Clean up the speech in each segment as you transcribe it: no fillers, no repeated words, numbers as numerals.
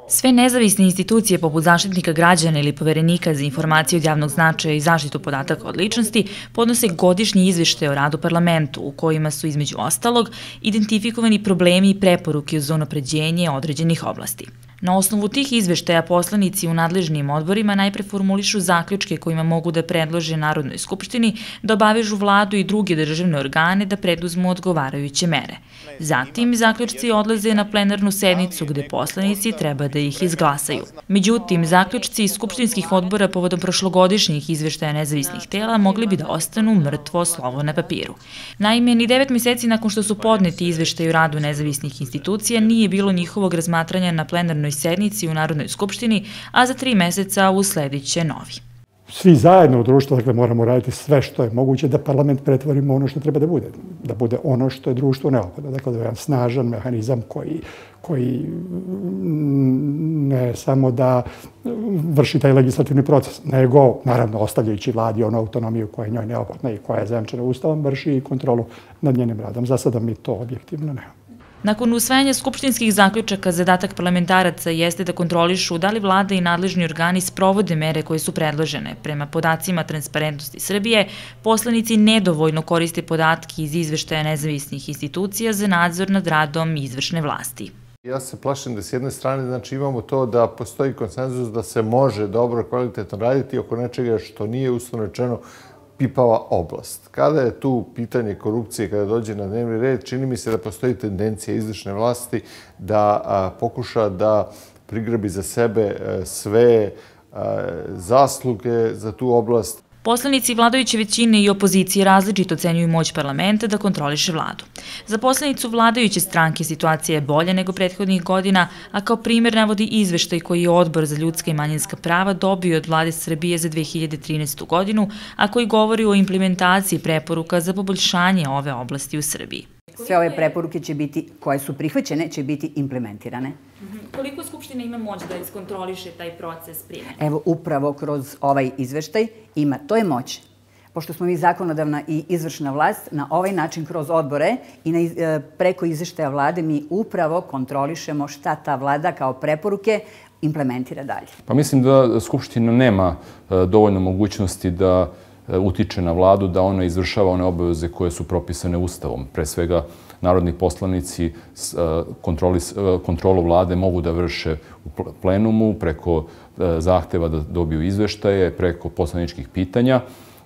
Sve nezavisne institucije poput Zaštitnika građana ili Poverenika za informacije od javnog značaja i zaštitu podataka od ličnosti podnose godišnji izveštaje o radu parlamentu u kojima su između ostalog identifikovani problemi i preporuke za unapređenje određenih oblasti. Na osnovu tih izveštaja poslanici u nadležnim odborima najpre formulišu zaključke kojima mogu da predlože Narodnoj skupštini da obavežu vladu i druge državne organe da preduzmu odgovarajuće mere. Zatim, zaključci odlaze na plenarnu sednicu gde poslanici treba da ih izglasaju. Međutim, zaključci iz skupštinskih odbora povodom prošlogodišnjih izveštaja nezavisnih tela mogli bi da ostanu mrtvo slovo na papiru. Naime, ni 9 meseci nakon što su podneti izveštaji o radu nezavisnih institucija nije bilo njihovog razmatranja na plenarnoj sednici u Narodnoj skupštini, a za 3 meseca usledit će novi. Svi zajedno u društvu, dakle, moramo raditi sve što je moguće da parlament pretvorimo ono što treba da bude ono što je društvo neophodno. Dakle, da je jedan snažan mehanizam koji ne samo da vrši taj legislativni proces, nego, naravno, ostavljajući vladi onu autonomiju koja je njoj neophodna i koja je zajamčena Ustavom, vrši i kontrolu nad njenim radom. Za sada mi to objektivno nemamo. Nakon usvajanja skupštinskih zaključaka, zadatak parlamentaraca jeste da kontrolišu da li vlada i nadležni organi sprovode mere koje su predložene. Prema podacima Transparentnosti Srbije, poslanici nedovoljno koriste podatke iz izveštaja nezavisnih institucija za nadzor nad radom izvršne vlasti. Ja se plašim da s jedne strane imamo to da postoji konsenzus da se može dobro, kvalitetno raditi oko nečega što nije uslovno rečeno pipava oblast. Kada je tu pitanje korupcije, kada dođe na dnevni red, čini mi se da postoji tendencija izvršne vlasti da pokuša da prigrabi za sebe sve zasluge za tu oblast. Poslanici vladajuće većine i opozicije različito ocenjuju moć parlamenta da kontroliše vladu. Za poslanicu vladajuće stranke situacija je bolja nego prethodnih godina, a kao primer navodi izveštaj koji je Odbor za ljudska i manjinska prava dobio od Vlade Srbije za 2013. godinu, a koji govori o implementaciji preporuka za poboljšanje ove oblasti u Srbiji. Sve ove preporuke će biti, koje su prihvaćene, će biti implementirane. Koliko Skupština ima moć da iskontroliše taj proces primjene? Evo, upravo kroz ovaj izveštaj ima, to je moć. Pošto smo mi zakonodavna i izvršna vlast, na ovaj način kroz odbore i preko izveštaja vlade mi upravo kontrolišemo šta ta vlada kao preporuke implementira dalje. Pa mislim da Skupština nema dovoljno mogućnosti da utiče na vladu da ona izvršava one obaveze koje su propisane Ustavom. Pre svega, narodni poslanici kontrolu vlade mogu da vrše u plenumu preko zahteva da dobiju izveštaje, preko poslaničkih pitanja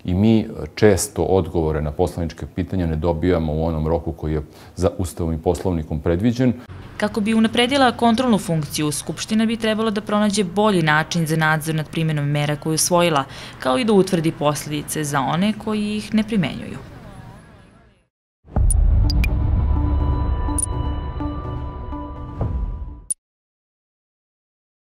i mi često odgovore na poslaničke pitanja ne dobijamo u onom roku koji je za Ustavom i Poslovnikom predviđen. Kako bi unapredila kontrolnu funkciju, Skupština bi trebala da pronađe bolji način za nadzor nad primjenom mera koju je usvojila, kao i da utvrdi posljedice za one koji ih ne primenjuju.